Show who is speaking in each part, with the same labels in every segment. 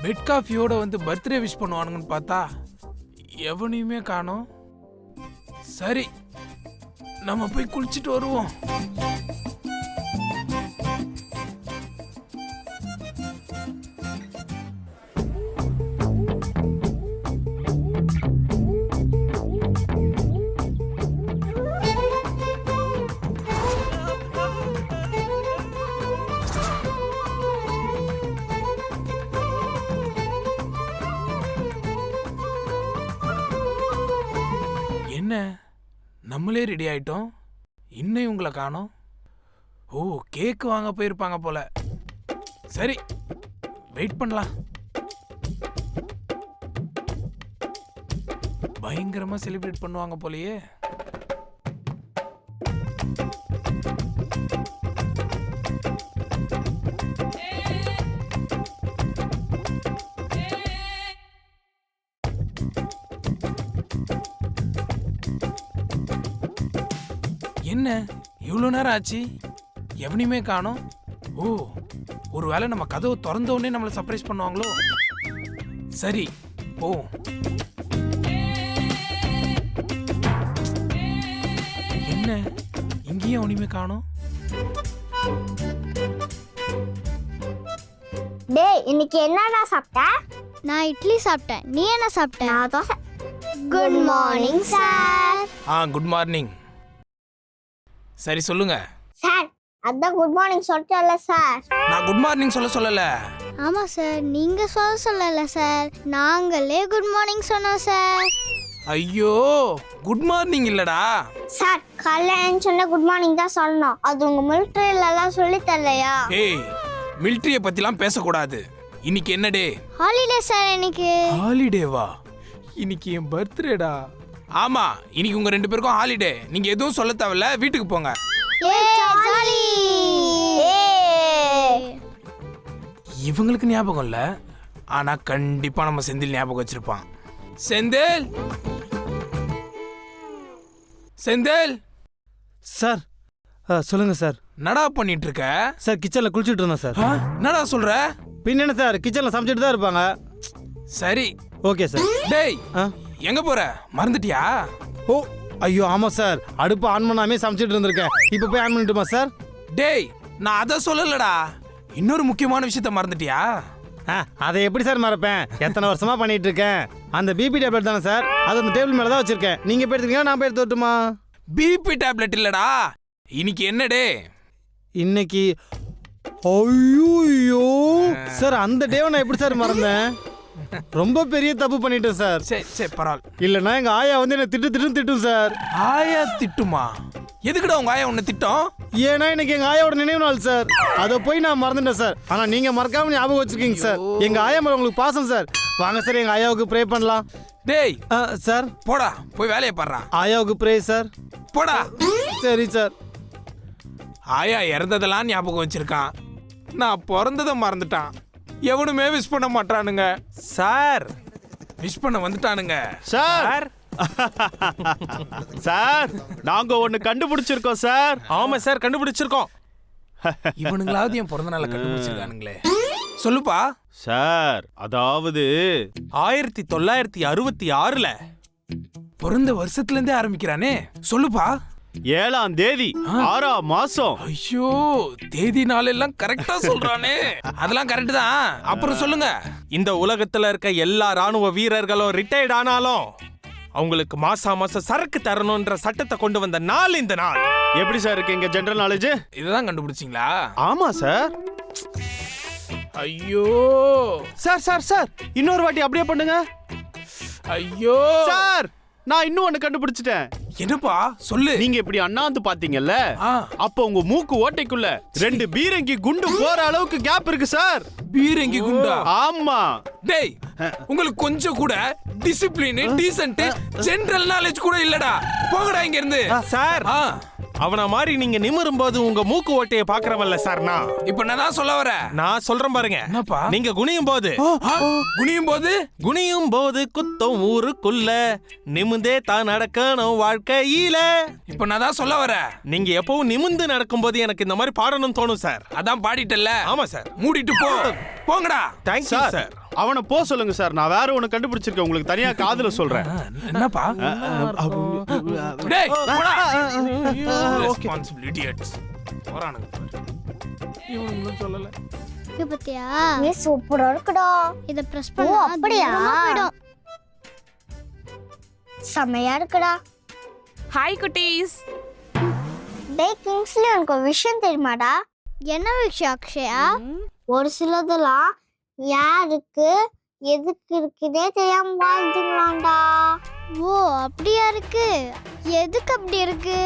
Speaker 1: Bed காஃபியோட வந்து birthday wish பண்ணுவானுங்கன்னு பார்த்தா எவனையுமே காணோம். சரி, நம்ம போய் குளிச்சுட்டு வருவோம். என்ன, நம்மளே ரெடி ஆயிட்டோம், இன்னும் இவங்களை காணோம். ஓ, கேக்கு வாங்க போயிருப்பாங்க போல. சரி, வெயிட் பண்ணலாம். பயங்கரமா செலிப்ரேட் பண்ணுவாங்க போலயே. என்ன இவ்வளோ நேரம் ஆச்சு, எவனையுமே காணோம். ஓ, ஒருவேளை நம்ம கதவு திறந்த உடனே நம்மளை சர்ப்ரைஸ் பண்ணுவாங்களோ. சரி, ஓ என்ன இங்கேயும் அவனையுமே காணோம்.
Speaker 2: டேய், இன்னைக்கு என்னடா சாப்பிட்ட?
Speaker 3: நான் இட்லி சாப்பிட்டேன். நீ என்ன சாப்பிட்ட?
Speaker 2: நான் dosa. Good morning sir.
Speaker 1: Good morning. சரி சொல்லுங்க
Speaker 2: சார். அதான் குட் மார்னிங் சொல்லிட்டல சார்.
Speaker 1: நான் குட் மார்னிங் சொல்லல.
Speaker 3: ஆமா சார், நீங்க சொல்லல சார், நாங்களே குட் மார்னிங் சொன்னோம் சார்.
Speaker 1: ஐயோ, குட் மார்னிங் இல்லடா
Speaker 2: சார். காலையில சொன்ன குட் மார்னிங் தான் சொல்லணும். அது உங்க மிலிட்டரியில எல்லாம் சொல்லி தரலையா?
Speaker 1: ஏய், மிலிட்டரிய பத்திலாம் பேசக்கூடாது. இன்னைக்கு என்ன டே?
Speaker 3: Holiday sir. இன்னைக்கு
Speaker 1: ஹாலிடேவா? இன்னைக்கு என் பர்த்டேடா. ஆமா, இன்னைக்கு உங்க 2 பேருக்கும் ஹாலிடே. நீங்க எதுவும் சொல்ல தேவையில்ல, வீட்டுக்கு போங்க.
Speaker 3: ஜாலி.
Speaker 1: இவங்களுக்கு ஞாபகம் இல்ல, ஆனா கண்டிப்பா நம்ம செந்தில் ஞாபகம் வச்சிருப்பான். செந்தில், செந்தில்
Speaker 4: சார். சொல்லுங்க சார்.
Speaker 1: நடா பண்ணிட்டு இருக்க?
Speaker 4: சார், கிச்சன்ல குளிச்சுட்டு இருந்தேன் சார்.
Speaker 1: என்னடா சொல்ற?
Speaker 4: பின்ன என்ன சார், கிச்சன்ல சமைச்சிட்டு தான் இருப்பாங்க.
Speaker 1: சரி,
Speaker 4: ஓகே சார்.
Speaker 1: டேய், எங்க போற? மறந்துட்டியா?
Speaker 4: ஓ, ஐயோ ஆமா சார், அடுப்பு ஆன் பண்ணாமே சமைச்சிட்டு இருந்திருக்கேன். இப்போ போய் ஆன் பண்ணிட்டுமா சார்?
Speaker 1: டேய், நான் அதை சொல்லலடா. இன்னொரு முக்கியமான விஷயத்த மறந்துட்டியா?
Speaker 4: அதை எப்படி சார் மறப்பேன்? எத்தனை வருஷமா பண்ணிட்டு இருக்கேன். அந்த பிபி டேப்லெட் தானே சார், அது அந்த டேபிள் மேல தான் வச்சிருக்கேன். நீங்க போய் எடுத்துக்கீங்களா, நான் போய் எடுத்து வரட்டுமா?
Speaker 1: பிபி டேப்லெட் இல்லடா. இன்னைக்கு என்ன டே?
Speaker 4: இன்னைக்கு ஐயோ சார், அந்த டேவை நான் எப்படி சார் மறந்தேன்? ரொம்ப பெரிய தப்பு பண்ணிட்டேன் சார்.
Speaker 1: சரி சரி, பரவாயில்ல.
Speaker 4: இல்லைன்னா எங்க ஆயா வந்து என்ன திட்டும் சார்.
Speaker 1: ஆயா திட்டுமா? எதுக்குடா உங்க ஆயா உன்னை திட்டம்?
Speaker 4: ஏன்னா இன்னைக்கு எங்க ஆயாவோட நினைவு நாள் சார், அதை போய் நான் மறந்துட்டேன் சார். ஆனா நீங்க மறக்காம ஞாபகம் வச்சிருக்கீங்க சார். எங்க ஆயா மேல உங்களுக்கு பாசம் சார். வாங்க சார், எங்க ஆயாவுக்கு ப்ரே பண்ணலாம்.
Speaker 1: டேய்
Speaker 4: சார்,
Speaker 1: போடா, போய் வேலையை பாடுறா.
Speaker 4: ஆயாவுக்கு ப்ரே சார்.
Speaker 1: போடா.
Speaker 4: சரி சார்.
Speaker 1: ஆயா இறந்ததெல்லாம் ஞாபகம் வச்சிருக்கான், நான் பிறந்ததை மறந்துட்டான். எவனுமே விஷ் பண்ண மாட்டானுங்க
Speaker 5: சார்.
Speaker 1: விஷ் பண்ண வந்துட்டானுங்க
Speaker 5: சார். சார், நாங்க ஒண்ணு கண்டுபிடிச்சிருக்கோம் சார்.
Speaker 1: ஆமா சார், கண்டுபிடிச்சிருக்கோம். இவனுங்களாவது என் பிறந்த நாளை கண்டுபிடிச்சிருக்கானுங்களே. சொல்லுப்பா
Speaker 5: சார். அதாவது
Speaker 1: 1966ல பிறந்த வருஷத்துல இருந்தே ஆரம்பிக்கிறானே. சொல்லுப்பா.
Speaker 5: 7ஆம் தேதி 6ஆம் மாசம்.
Speaker 1: ஐயோ, தேதி நாள் எல்லாம் கரெக்டா சொல்றானே. அதெல்லாம் கரெக்ட் தான். அப்புறம் சொல்லுங்க.
Speaker 5: இந்த உலகத்துல இருக்க எல்லா ராணுவ வீரர்களும் ரிட்டையர்ட் ஆனாலும் அவங்களுக்கு மாசம் சரக்கு தரணும்ன்ற சட்டத்தை கொண்டு வந்த நாள் இந்த நாள். எப்படி சார் இருக்கு எங்க ஜெனரல் நாலேஜ்?
Speaker 1: இததான் கண்டுபிடிச்சிங்களா?
Speaker 5: ஆமா சார்.
Speaker 1: ஐயோ
Speaker 5: சார் சார் சார், இன்னொரு வாட்டி அப்படியே பண்ணுங்க.
Speaker 1: ஐயோ
Speaker 5: சார், நான் இன்னும் ஒண்ணு கண்டுபிடிச்சிட்டேன்.
Speaker 1: என்னப்பா சொல்லு.
Speaker 5: நீங்க இப்படி அண்ணாந்து பாத்தீங்கல்ல,
Speaker 1: ஆ.
Speaker 5: அப்ப உங்க மூக்கு ஓட்டைக்குள்ள 2 பீரங்கி குண்டு போற அளவுக்கு கேப் இருக்கு சார்.
Speaker 1: பீரங்கி குண்டா?
Speaker 5: ஆமா.
Speaker 1: டேய், உங்களுக்கு கொஞ்சம் கூட டிசிப்ளின், டீசன்ட், ஜெனரல் நாலேஜ் கூட இல்லடா. போங்கடா இங்க இருந்து.
Speaker 5: சார், அவன மாதிரி நீங்க நிமிரும் போது உங்க மூக்கு ஓட்டையை பாக்குறவல்ல சார்
Speaker 1: இப்ப நான் தான் சொல்ல வரேன்.
Speaker 5: நான் சொல்றேன் பாருங்க.
Speaker 1: என்னப்பா?
Speaker 5: நீங்க குனியும் போது
Speaker 1: குனியும் போது
Speaker 5: குத்தம் ஊருக்குள்ள நிமிந்தே தான் நடக்கணும் வாழ்க்கையில.
Speaker 1: இப்ப நான் தான் சொல்ல வரேன்.
Speaker 5: நீங்க எப்பவும் நிமிந்து நடக்கும்போது எனக்கு இந்த மாதிரி பாடணும்னு தோணும் சார்.
Speaker 1: அதான் பாடிட்டல்ல.
Speaker 5: ஆமா சார்.
Speaker 1: மூடிட்டு போங்கடா.
Speaker 5: Thank you sir.
Speaker 6: அவனை போ சொல்லுங்க சார். நான் வேற ஒன்னு கண்டுபிடிச்சிருக்கேன், உங்களுக்கு தனியா காதுல சொல்றேன்.
Speaker 1: என்னப்பா? டேய் போடா. Responsible idiots. போறானுங்க பாரு. இவனும் சொல்லல.
Speaker 3: இது பத்தியா
Speaker 2: ஏ சூப்பரா இருக்குடா.
Speaker 3: இத பிரஸ்
Speaker 2: ஓ
Speaker 3: பண்ணா
Speaker 2: அப்படியா?
Speaker 3: தூரமா போயிடும்.
Speaker 2: செமையா இருக்குடா.
Speaker 7: ஹாய் குட்டீஸ்.
Speaker 2: டேய் கிங்ஸ்லி, உனக்கு ஒரு விஷயம் தெரியுமாடா?
Speaker 3: என்ன விஷயம் அக்ஷயா?
Speaker 2: ஒரு சிலதெல்லாம் யாருக்கு எதுக்கு இருக்குதே தெரியாம வாழ்ந்துங்களாம்டா.
Speaker 3: ஓ அப்படியா இருக்கு? எதுக்கு அப்படி இருக்கு?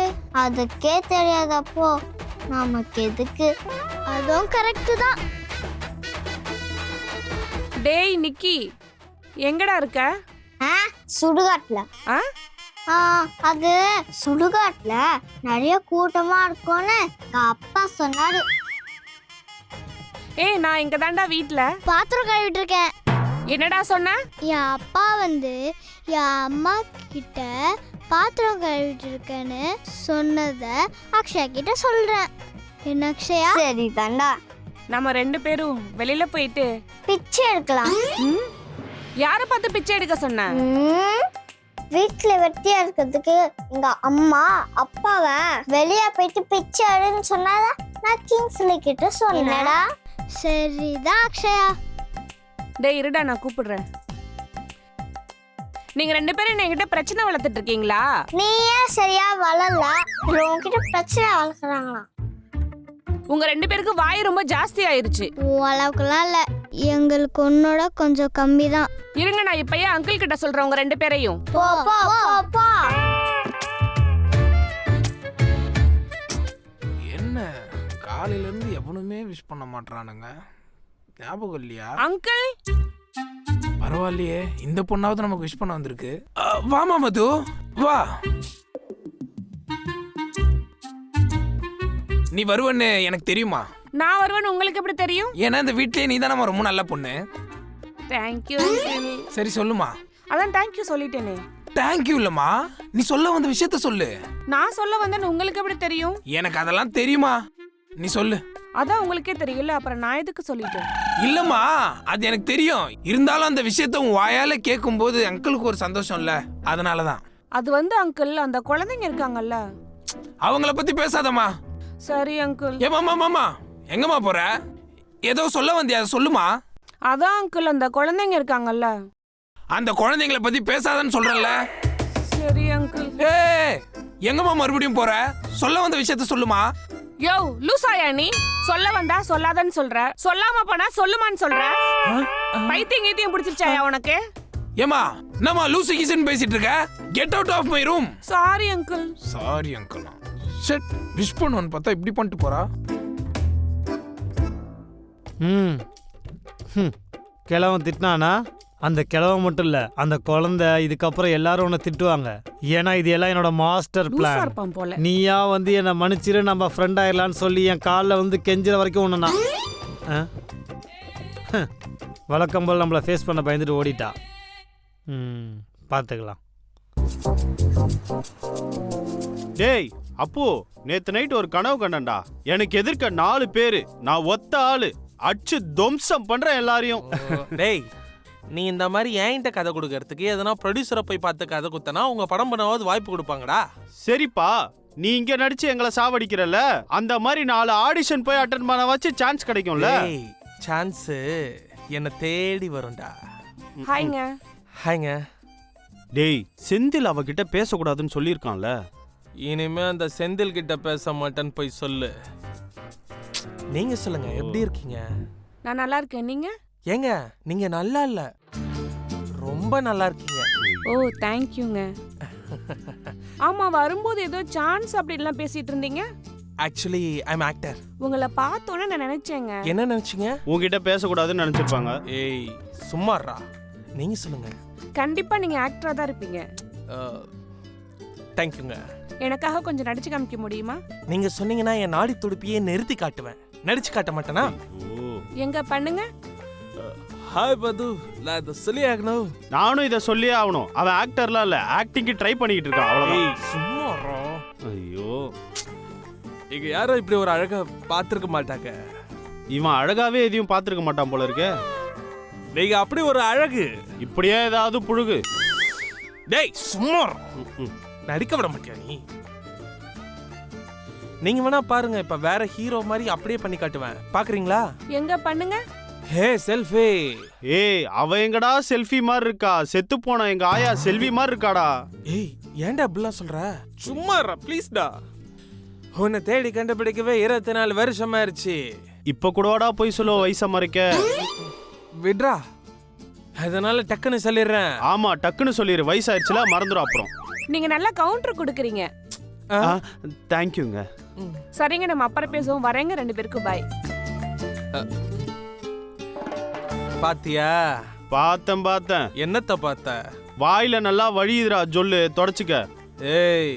Speaker 2: அதுக்கே தெரியாதப்போ நமக்கு எதுக்கு?
Speaker 3: அதுவும் கரெக்ட் தான்.
Speaker 7: டேய் நிக்கி, எங்கடா இருக்க?
Speaker 2: சுடுகாட்டுல.
Speaker 7: ஆ?
Speaker 2: அது சுடுகாட்டுல நிறைய கூட்டமா இருக்கும்னு எங்க அப்பா சொன்னாரு.
Speaker 7: ஏய் நான் இங்க தாண்டா வீட்ல.
Speaker 3: பாத்திரம் கழுவிட்டு இருக்கேன்.
Speaker 7: என்னடா சொன்ன?
Speaker 3: என் அப்பா வந்து என் அம்மா கிட்ட பாத்திரம் கழுவிட்டு இருக்கேன்னு சொன்னதை அக்ஷயா கிட்ட சொல்றேன். என்ன அக்ஷயா?
Speaker 2: சரி தாண்டா,
Speaker 7: நம்ம 2 பேரும் வெளியில போயிட்டு
Speaker 2: பிச்சை எடுக்கலாம்.
Speaker 7: யார பார்த்து பிச்சை எடுக்க சொன்ன?
Speaker 2: வீட்டுல வெட்டியா இருக்கிறதுக்கு எங்க அம்மா அப்பாவை வெளியே போயிட்டு பிச்சை எடுன்னு சொன்னாத நான் கிங்ஸ்லி கிட்ட சொன்னேடா.
Speaker 3: சரிதான் அக்ஷயா.
Speaker 7: டேய் இருடா, நான் கூப்பிடுறேன். நீங்க 2 பேரும் என்கிட்ட பிரச்சனை வளர்த்துட்டு இருக்கீங்களா?
Speaker 2: நீ ஏன் சரியா வளரல? உன்கிட்ட பிரச்சனை வளர்க்குறாங்களாம்.
Speaker 7: உங்க 2 பேருக்கு வாய் ரொம்ப ஜாஸ்தி ஆயிருச்சு.
Speaker 3: உன் அளவுக்குலாம் இல்ல, எங்களுக்கு உன்னோட கொஞ்சம் கம்மி தான்.
Speaker 7: இருங்க, நான் இப்பயே அங்கிள் கிட்ட சொல்றேன் உங்க 2 பேரையும்.
Speaker 2: போ போ போ போ.
Speaker 1: என்ன காலையில இருந்து எவனுமே விஷ் பண்ண மாட்டானுங்க. ஞாபகம் இல்லையா?
Speaker 7: அங்கிள்
Speaker 1: பரவாயில்லையே, இந்த பொண்ணாவது நமக்கு விஷ் பண்ண வந்திருக்கு. வாமா மது, வா. நீ வருவன்னு எனக்கு தெரியுமா?
Speaker 7: நான் வருவேன்னு உங்களுக்கு எப்படி தெரியும்?
Speaker 1: ஏன்னா இந்த வீட்லயே நீ தானே ரொம்ப நல்ல பொண்ணு.
Speaker 7: தேங்க்யூ.
Speaker 1: சரி சொல்லுமா.
Speaker 7: அதான் தேங்க்யூ சொல்லிட்டேனே.
Speaker 1: தேங்க்யூ இல்லம்மா, நீ சொல்ல வந்த விஷயத்த சொல்லு.
Speaker 7: நான் சொல்ல வந்தேன்னு உங்களுக்கு எப்படி தெரியும்?
Speaker 1: எனக்கு அதெல்லாம் தெரியுமா, நீ சொல்லு.
Speaker 7: அதான் உங்களுக்கே தெரியல, அப்புறம் நான் எதுக்கு சொல்லிட்டேன்?
Speaker 1: இல்லம்மா, அது எனக்கு தெரியும். இருந்தாலும் அந்த விஷயத்த உன் வாயால கேட்கும்போது அங்கிளுக்கு ஒரு சந்தோஷம் இல்ல, அதனாலதான்.
Speaker 7: அது வந்து அங்கிள், அந்த குழந்தைங்க இருக்காங்கல்ல,
Speaker 1: அவங்கள பத்தி பேசாதம்மா.
Speaker 7: சரி அங்கிள்.
Speaker 1: ஏமாமா மாமா, எங்கம்மா போற? ஏதோ சொல்ல வந்தியா, சொல்லுமா.
Speaker 7: அதான் அங்கிள், அந்த குழந்தைங்க இருக்காங்கல்ல,
Speaker 1: அந்த குழந்தைங்கள பத்தி பேசாதன்னு சொல்றல.
Speaker 7: சரி அங்கிள்.
Speaker 1: ஏய், எங்கம்மா மறுபடியும் போற? சொல்ல வந்த விஷயத்த சொல்லுமா.
Speaker 7: யோ லூசாயா நீ? சொல்ல வந்தா சொல்லாதன்னு சொல்ற, சொல்லாம போனா சொல்லுமான்னு சொல்ற. பைத்தியம் கீத்தியம் பிடிச்சிருச்சாயா உனக்கு?
Speaker 1: ஏமா, என்னம்மா லூசு கீசுன்னு பேசிட்டு இருக்க? Get out of my room.
Speaker 7: Sorry uncle.
Speaker 1: Sorry uncle. Shut, wish பண்ணுன்னு பார்த்தா இப்படி பண்ணிட்டு போறா.
Speaker 4: கிழவன் திட்டினானா அந்த கிழவன் மட்டும் இல்ல, அந்த குழந்தை இதுக்கப்புறம் எல்லாரும் உன்னை திட்டுவாங்க. ஏன்னா இது எல்லாம் என்னோட மாஸ்டர்
Speaker 7: லூசா
Speaker 4: பிளான்.
Speaker 7: இருப்பான் போல.
Speaker 4: நீயா வந்து என்னை மன்னிச்சிரு, நம்ம ஃப்ரெண்ட் ஆயிடலான்னு சொல்லி என் காலில் வந்து கெஞ்சுற வரைக்கும் ஒன்று நான் வழக்கம் போல் நம்மளை ஃபேஸ் பண்ண பயந்துட்டு ஓடிட்டா. பார்த்துக்கலாம்.
Speaker 6: டேய் அப்போ நேத்து நைட் ஒரு கனவு கண்டேன்டா. எனக்கு எதிர்க்க 4 பேரு, நான் ஒத்த ஆளு, அடிச்சு துவம்சம் பண்றேன் எல்லாரையும்.
Speaker 5: டேய், நீ இந்த மாதிரி என்கிட்ட கதை கொடுக்கறதுக்கு எதனா ப்ரொடியூசரை போய் பார்த்து கதை குத்தனா உங்க படம் பண்ணாவது வாய்ப்பு கொடுப்பாங்கடா.
Speaker 6: சரிப்பா, நீ இங்க நடிச்சு எங்களை சாவடிக்கிறல்ல, அந்த மாதிரி 4 ஆடிஷன் போய் அட்டென்ட் பண்ண வச்சு சான்ஸ் கிடைக்கும்ல.
Speaker 5: சான்ஸ் என்ன தேடி வரும்டா.
Speaker 7: ஹாய்ங்க.
Speaker 5: ஹாய்ங்க.
Speaker 6: டேய், செந்தில் அவகிட்ட பேசக்கூடாதுன்னு சொல்லியிருக்கான்ல.
Speaker 5: இனிமே அந்த செந்தில் கிட்ட பேச மாட்டேன்னு போய் சொல்லு. நீங்க சொல்லுங்க, எப்படி இருக்கீங்க?
Speaker 7: நான் நல்லா இருக்கேன், நீங்க?
Speaker 5: ஏங்க, நீங்க நல்லா இல்ல, ரொம்ப நல்லா இருக்கீங்க.
Speaker 7: ஓ தேங்க்யூங்க. ஆமா, வரும்போது ஏதோ சான்ஸ் அப்படி எல்லாம் பேசிட்டு இருந்தீங்க.
Speaker 5: Actually I am actor.
Speaker 7: உங்களை பார்த்தோன்னே நான் நினைச்சேங்க.
Speaker 5: என்ன நினைச்சீங்க?
Speaker 6: உங்ககிட்ட பேசக்கூடாதுன்னு நினைச்சிருப்பாங்க.
Speaker 5: ஏய் சும்மாறா, நீங்க சொல்லுங்க.
Speaker 7: கண்டிப்பா நீங்க ஆக்டரா தான் இருப்பீங்க.
Speaker 5: தேங்க்யூங்க.
Speaker 7: எனக்காக கொஞ்சம் நடிச்சு காமிக்க முடியுமா?
Speaker 5: நீங்க சொன்னீங்கன்னா என் நாடி துடுப்பியே நிறுத்தி காட்டுவேன். நடிச்சு காட்ட மாட்டேனா?
Speaker 7: எங்க பண்ணுங்க.
Speaker 5: ஹாய் பது, நான் இதை சொல்லி ஆகணும்.
Speaker 6: நானும் இதை சொல்லியே ஆகணும். அவன் ஆக்டர்லாம் இல்ல, ஆக்டிங்க்கு ட்ரை பண்ணிக்கிட்டு இருக்கான் அவ்வளவுதான்.
Speaker 5: சும்மா
Speaker 6: ஐயோ,
Speaker 5: இங்க யாரும் இப்படி ஒரு அழகா பாத்துருக்க மாட்டாங்க.
Speaker 6: இவன் அழகாவே எதையும் பார்த்திருக்க மாட்டான் போல இருக்கே.
Speaker 5: நீங்க அப்படி ஒரு அழகு.
Speaker 6: இப்படியே ஏதாவது புழுகு.
Speaker 5: டேய் சும்மா நடிக்க விட மாட்டியா நீ? நீங்க வேணா பாருங்க, இப்ப வேற ஹீரோ மாதிரி அப்படியே பண்ணி காட்டுவேன். பாக்குறீங்களா?
Speaker 7: எங்க பண்ணுங்க.
Speaker 5: ஹே செல்ஃபி.
Speaker 6: ஏய், அவ எங்கடா செல்ஃபி மாதிரி இருக்கா? செத்து போன எங்க ஆயா செல்வி மாதிரி இருக்காடா.
Speaker 5: ஏய் ஏன்டா அப்படிலாம் சொல்ற? சும்மா ப்ளீஸ்டா. உன்னை தேடி கண்டுபிடிக்கவே 24 வருஷம் ஆயிருச்சு.
Speaker 6: இப்ப கூடவாடா போய் சொல்லுவ வயசை மறைக்க?
Speaker 5: விட்ரா, அதனால டக்குன்னு சொல்லிடுறேன்.
Speaker 6: ஆமா, டக்குன்னு சொல்லிடு, வயசாயிருச்சுல மறந்துடும் அப்புறம்.
Speaker 7: நீங்க நல்லா கவுண்டர் கொடுக்குறீங்க.
Speaker 6: தேங்க்யூங்க.
Speaker 7: சரிங்க, நம்ம அப்புறம் பேசுவோம். வரேங்க, 2 பேருக்கும் பாய்.
Speaker 5: பாத்தியா?
Speaker 6: பார்த்தேன்.
Speaker 5: என்னத்த பார்த்த?
Speaker 6: வாயில நல்லா வழியுதுடா, சொல்லு தொடச்சுக்க.
Speaker 5: ஏய்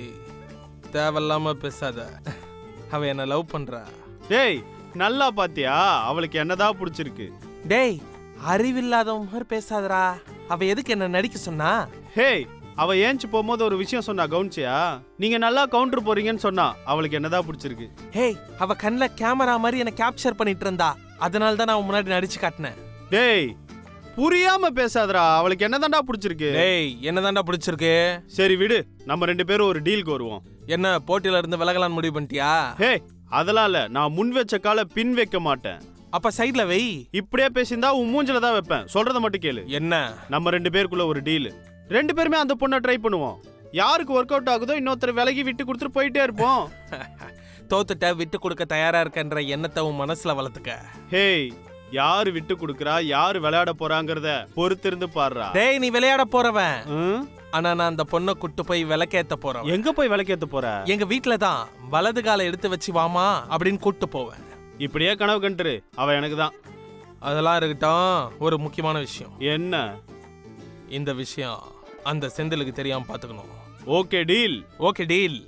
Speaker 5: தேவையில்லாம பேசாத. அவ என்ன லவ் பண்றா.
Speaker 6: டேய், நல்லா பாத்தியா? அவளுக்கு என்னதான் பிடிச்சிருக்கு.
Speaker 5: டேய் அறிவில்லாதவ மாதிரி பேசாதடா. அவ எதுக்கு என்ன நடிக்க சொன்னா?
Speaker 6: ஹேய், அவ ஏஞ்சி போகும்போது ஒரு விஷயம் சொன்னா, கவுன்சியா? நீங்க நல்லா கவுண்டர் போறீங்கன்னு சொன்னா. அவளுக்கு என்னதான் பிடிச்சிருக்கு.
Speaker 5: ஹேய், அவ கண்ணில் கேமரா மாதிரி என்ன கேப்சர் பண்ணிட்டு இருந்தா. அதனால தான் நான் முன்னாடி நடிச்சு காட்டினேன்.
Speaker 6: டேய், புரியாம பேசாதடா. அவளுக்கு என்னதான்டா பிடிச்சிருக்கு.
Speaker 5: டேய் என்னதான்டா பிடிச்சிருக்கு?
Speaker 6: சரி விடு, நம்ம 2 பேரும் ஒரு டீலுக்கு வருவோம்.
Speaker 5: என்ன போட்டியில இருந்து விலகலான்னு முடிவு பண்ணிட்டியா?
Speaker 6: ஹே, அதெல்லாம் இல்ல. நான் முன் வச்ச கால பின் வைக்க மாட்டேன்.
Speaker 5: அப்ப சைடுல வை.
Speaker 6: இப்படியே பேசியிருந்தா உன் மூஞ்சில தான் வைப்பேன். சொல்றத மட்டும் கேளு.
Speaker 5: என்ன?
Speaker 6: நம்ம 2 பேருக்குள்ள ஒரு டீல். 2 பேருமே அந்த பொண்ணை ட்ரை பண்ணுவோம். யாருக்கு ஒர்க் அவுட் ஆகுதோ இன்னொருத்தர் விலகி விட்டு கொடுத்துட்டு போயிட்டே இருப்போம்.
Speaker 5: தோத்துட்ட விட்டு கொடுக்க தயாரா இருக்கன்ற எண்ணத்தை உன் மனசுல வளர்த்துக்க.
Speaker 6: ஹேய், யாரு விட்டு கொடுக்கறா, யாரு விளையாட போறாங்கறத பொறுத்திருந்து பாருடா.
Speaker 5: டேய் நீ விளையாட போறவன்.
Speaker 6: ம்?
Speaker 5: ஆனா நான் அந்த பொண்ணை கூட்டு போய் விளக்கேத்த போறேன்.
Speaker 6: எங்க போய் விளக்கேத்த போற?
Speaker 5: எங்க வீட்டுல தான். வலது காலை எடுத்து வச்சு வாமா அப்படின்னு கூட்டு போவேன்.
Speaker 6: இப்படியே கனவு கண்டுரு. அவ எனக்கு தான்.
Speaker 5: அதெல்லாம் இருக்கட்டும், ஒரு முக்கியமான விஷயம்.
Speaker 6: என்ன?
Speaker 5: இந்த விஷயம் அந்த செந்திலுக்கு தெரியாம பாத்துக்கணும்.
Speaker 6: Okay deal.
Speaker 5: Okay deal.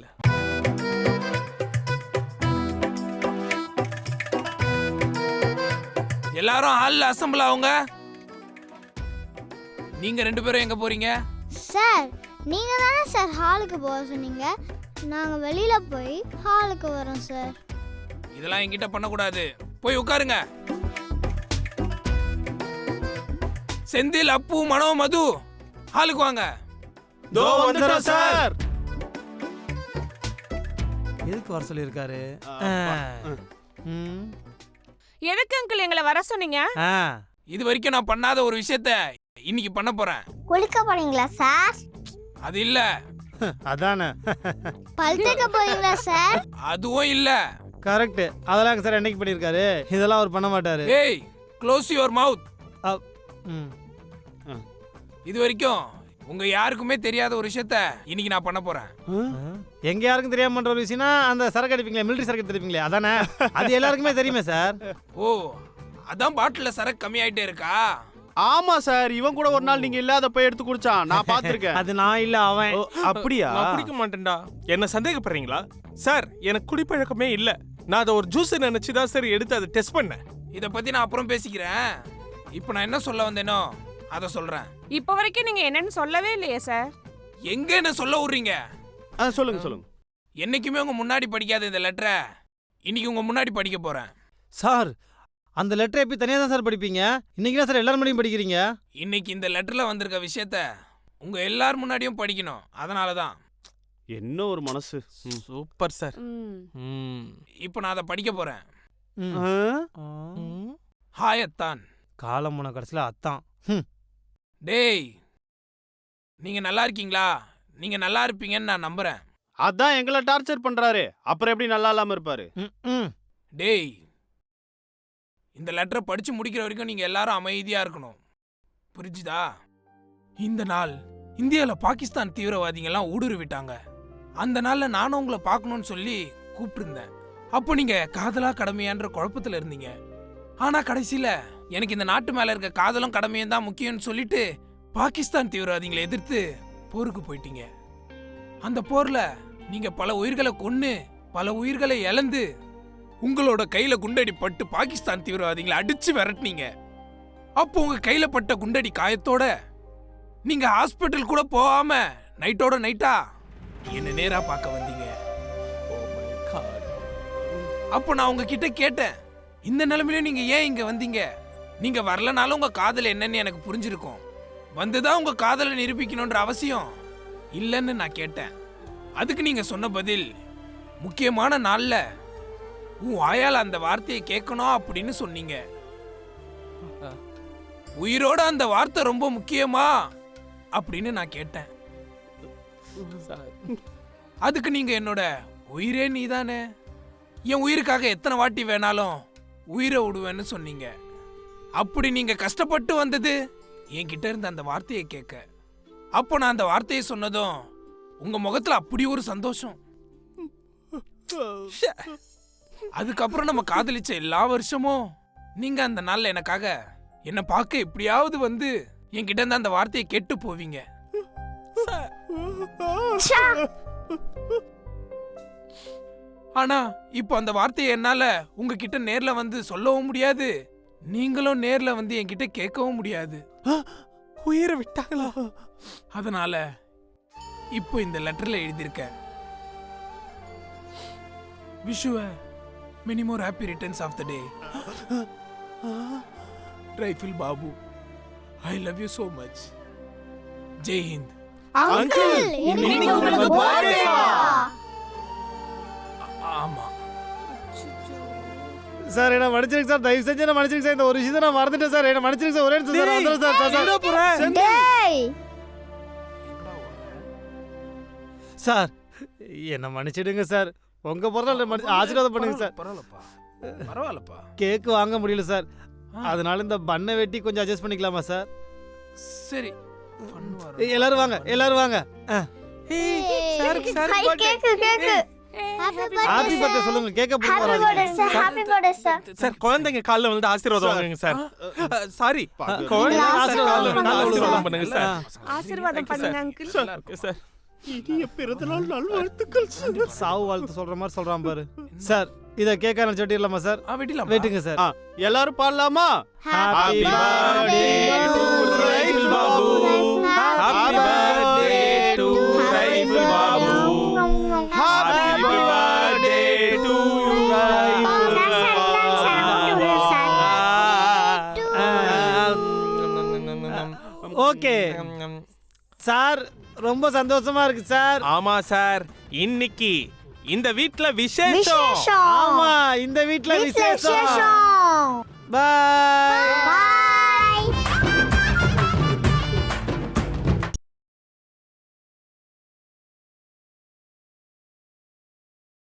Speaker 1: எல்லாரும் ஹால்ல அசம்பிள் ஆகுங்க. நீங்க 2 பேரும் எங்க போறீங்க?
Speaker 3: சார் நீங்க தானே சார் ஹாலுக்கு போக சொன்னீங்க. நாங்க வெளியில போய் ஹாலுக்கு வரோம் சார்.
Speaker 1: இதெல்லாம் என்கிட்ட பண்ணக்கூடாது. போய் உட்காருங்க. செந்தில், அப்பு, மனோ, மது ஹாலுக்கு வாங்க.
Speaker 6: தோ வந்துட்டோம் சார்.
Speaker 4: எதுக்கு வர சொல்லியிருக்காரு?
Speaker 7: எதுக்கு அங்கிள் எங்களை வர சொன்னீங்க?
Speaker 1: இது வரைக்கும் நான் பண்ணாத ஒரு விஷயத்த இன்னைக்கு பண்ண போறேன்.
Speaker 2: குளிக்க போறீங்களா சார்?
Speaker 1: அது இல்ல.
Speaker 4: அதானே
Speaker 3: பல் தேக்க போறீங்களா சார்?
Speaker 1: அதுவும் இல்ல.
Speaker 4: கரெக்ட். அதெல்லாம் சார் என்னைக்கு பண்ணியிருக்காரு? இதெல்லாம் அவர் பண்ண மாட்டாரு.
Speaker 1: ஏய், க்ளோஸ் யுவர் மவுத்.
Speaker 4: ம்.
Speaker 1: இது வரைக்கும் உங்க யாருக்குமே தெரியாத ஒரு விஷயத்த இன்னைக்கு நான் பண்ண போறேன்.
Speaker 4: எங்க யாருக்கும் தெரியாம பண்ற ஒரு விஷயம்னா அந்த சரக்கு அடிப்பீங்களே, மிலிட்டரி சரக்கு அடிப்பீங்களே, அதானே? அது எல்லாருக்குமே தெரியுமே சார்.
Speaker 1: ஓ, அதான் பாட்டில சரக்கு கம்மியாயிட்டே இருக்கா?
Speaker 6: ஆமா சார், இவன் கூட ஒரு நாள் நீங்க இல்லாத போய் எடுத்து குடிச்சான். நான் பாத்துருக்கேன்.
Speaker 4: அது நான் இல்ல, அவன்.
Speaker 6: அப்படியா?
Speaker 5: நான் குடிக்க மாட்டேன்டா. என்ன சந்தேகப்படுறீங்களா? சார் எனக்கு குடிப்பழக்கமே இல்ல. நான் அதை ஒரு ஜூஸ் நினைச்சுதான் சார் எடுத்து அதை டெஸ்ட் பண்ணேன்.
Speaker 1: இத பத்தி நான் அப்புறம் பேசிக்கிறேன். இப்போ நான் என்ன சொல்ல வந்தேனோ அத சொல்றேன்.
Speaker 7: இப்ப வரைக்கும் நீங்க என்னன்னு சொல்லவே இல்லையே சார்.
Speaker 1: எங்க என்ன சொல்ல விடுறீங்க?
Speaker 6: சொல்லுங்க.
Speaker 1: என்னைக்குமே உங்க முன்னாடி படிக்காத இந்த லெட்டரை இன்னைக்கு உங்க முன்னாடி படிக்க போறேன்.
Speaker 4: சார் அந்த லெட்டரை எப்படி தனியாக தான் சார் படிப்பீங்க? இன்னைக்கு சார் எல்லாரும் முன்னாடியும் படிக்கிறீங்க.
Speaker 1: இன்னைக்கு இந்த லெட்டர்ல வந்திருக்க விஷயத்த உங்க எல்லார் முன்னாடியும் படிக்கணும். அதனாலதான்.
Speaker 6: என்ன ஒரு மனசு.
Speaker 5: Super sir.
Speaker 1: இப்போ நான் அதை படிக்க போறேன்.
Speaker 4: ம்.
Speaker 1: ஹாயத்தான்.
Speaker 4: காலம் போன கடைசியில் அத்தான்.
Speaker 1: டேய், நீங்க நல்லா இருக்கீங்களா? நீங்க நல்லா இருப்பீங்கன்னு நான் நம்புறேன்.
Speaker 6: அதான் எங்களை டார்ச்சர் பண்றாரு, அப்புறம் எப்படி நல்லா இல்லாம இருப்பாரு?
Speaker 1: டேய், இந்த லெட்டரை படிச்சு முடிக்கிற வரைக்கும் நீங்க எல்லாரும் அமைதியா இருக்கணும். புரிஞ்சுதா? இந்த நாள் இந்தியாவில் பாகிஸ்தான் தீவிரவாதிகள்லாம் ஊடுருவிட்டாங்க. அந்த நாள்ல நானும் உங்களை பார்க்கணும்னு சொல்லி கூப்பிட்டுருந்தேன். அப்போ நீங்க காதலா கடமையான்ற குழப்பத்துல இருந்தீங்க. ஆனா கடைசியில எனக்கு இந்த நாட்டு மேல இருக்க காதலும் கடமையும் தான் முக்கியம்னு சொல்லிட்டு பாகிஸ்தான் தீவிரவாதிகளை எதிர்த்து போருக்கு போயிட்டீங்க. அந்த போர்ல நீங்க பல உயிர்களை கொன்னு பல உயிர்களை இழந்து உங்களோட கையில குண்டடி பட்டு பாகிஸ்தான் தீவிரவாதிகளை அடிச்சு விரட்டினீங்க. அப்போ உங்க கையில பட்ட குண்டடி காயத்தோட நீங்க ஹாஸ்பிட்டல் கூட போகாம நைட்டோட நைட்டா என்ன நேரா பார்க்க வந்தீங்க. அப்போ நான் உங்ககிட்ட கேட்டேன், இந்த நிலைமையில நீங்க ஏன் இங்க வந்தீங்க? நீங்க வரலனாலும் உங்க காதல் என்னன்னு எனக்கு புரிஞ்சிருக்கும். வந்துதான் உங்க காதலை நிரூபிக்கணும்ன்ற அவசியம் இல்லைன்னு நான் கேட்டேன். அதுக்கு நீங்க சொன்ன பதில், முக்கியமான நாள்ல உன் வாயால் அந்த வார்த்தையை கேட்கணும் அப்படின்னு சொன்னீங்க. உயிரோட அந்த வார்த்தை ரொம்ப முக்கியமா அப்படின்னு நான் கேட்டேன். அதுக்கு நீங்க என்னோட உயிரே நீதானே, என் உயிருக்காக எத்தனை வாட்டி வேணாலும் உயிரை விடுவேன்னு சொன்னீங்க. அப்படி நீங்க கஷ்டப்பட்டு வந்தது என்கிட்ட இருந்த அந்த வார்த்தையை கேட்க. அப்போ நான் அந்த வார்த்தையை சொன்னதும் உங்க முகத்துல அப்படி ஒரு சந்தோஷம். அதுக்கப்புறம் நம்ம காதலிச்ச எல்லா வருஷமும் நீங்க அந்த நாள்ல எனக்காக என்ன பார்க்க எப்படியாவது வந்து என்கிட்ட இருந்து அந்த வார்த்தையை கேட்டு போவீங்க. ஆனா இப்போ அந்த வார்த்தையை என்னால உங்ககிட்ட நேர்ல வந்து சொல்லவும் முடியாது, நீங்களும் நேர்ல வந்து என்கிட்ட கேட்கவும் முடியாது.
Speaker 5: உயிரை விட்டாங்களா?
Speaker 1: அதனால இப்போ இந்த லெட்டர்ல எழுதியிருக்க, wish you many more happy returns of the day. Rifle Babu, I love you so much. Jai Hind.
Speaker 3: Uncle இன்னைக்கு உங்களுக்கு பர்த்டேவா?
Speaker 1: ஆமா
Speaker 4: சார் என்ன மன்னிச்சிருங்க சார், தயவு செஞ்சு என்ன மன்னிச்சிருங்க சார். இந்த ஒரு விஷயத்தை நான் மறந்துட்டேன் சார், என்ன மன்னிச்சிருங்க சார். ஒரே நிமிஷம் சார், வந்துடுறேன் சார்.
Speaker 2: டேய்
Speaker 4: சார் என்ன மன்னிச்சிடுங்க சார். உங்க பிறந்தால் ஆசீர்வாதம் பண்ணுங்க சார்.
Speaker 1: பரவாயில்லப்பா.
Speaker 4: கேக் வாங்க முடியல சார், அதனால இந்த பண்ணை வெட்டி கொஞ்சம் அட்ஜஸ்ட் பண்ணிக்கலாமா சார்?
Speaker 1: சரி
Speaker 4: எல்லாரும் வாங்க, எல்லாரும் வாங்க.
Speaker 2: ஹை கேக்கு கேக்கு
Speaker 4: ஹாப்பி பர்த்டே சொல்லுங்க. கேக்க
Speaker 2: happy birthday sir, happy birthday sir.
Speaker 5: Sir குழந்தைங்க கால்ல வந்து ஆசீர்வாதம் வாங்குங்க சார். சாரி,
Speaker 4: குழந்தைங்க
Speaker 5: குழந்தைங்க
Speaker 4: ஆசீர்வாதம்
Speaker 5: கால்ல வந்து
Speaker 4: பண்ணுங்க.
Speaker 5: ஆசீர்வாதம் பண்ணுங்க சார்.
Speaker 7: ஆசீர்வாதம் பண்ணுங்க அங்கிள்.
Speaker 5: சார்
Speaker 6: இனிய பிறந்தநாள் நல்வாழ்த்துக்கள் சார்.
Speaker 4: சாவு வாழ்த்து சொல்ற மாதிரி சொல்றான் பாரு. சார் இத கேக்க நான் சொல்லிடலாமா சார்?
Speaker 1: வெட்டிலாம்
Speaker 4: வெயிட்டுங்க சார்.
Speaker 6: எல்லாரும் பாடலாமா?
Speaker 4: Happy birthday to rifle Babu,
Speaker 5: happy birthday to rifle Babu, happy birthday to
Speaker 4: okay sir, ரொம்ப சந்தோஷமா இருக்கு சார்.
Speaker 5: ஆமா சார், இன்னைக்கு இந்த வீட்ல விசேஷம்.
Speaker 2: விசேஷம்.
Speaker 4: ஆமா, இந்த வீட்ல விசேஷம்.
Speaker 2: விசேஷம்.
Speaker 4: பை.
Speaker 2: Bye.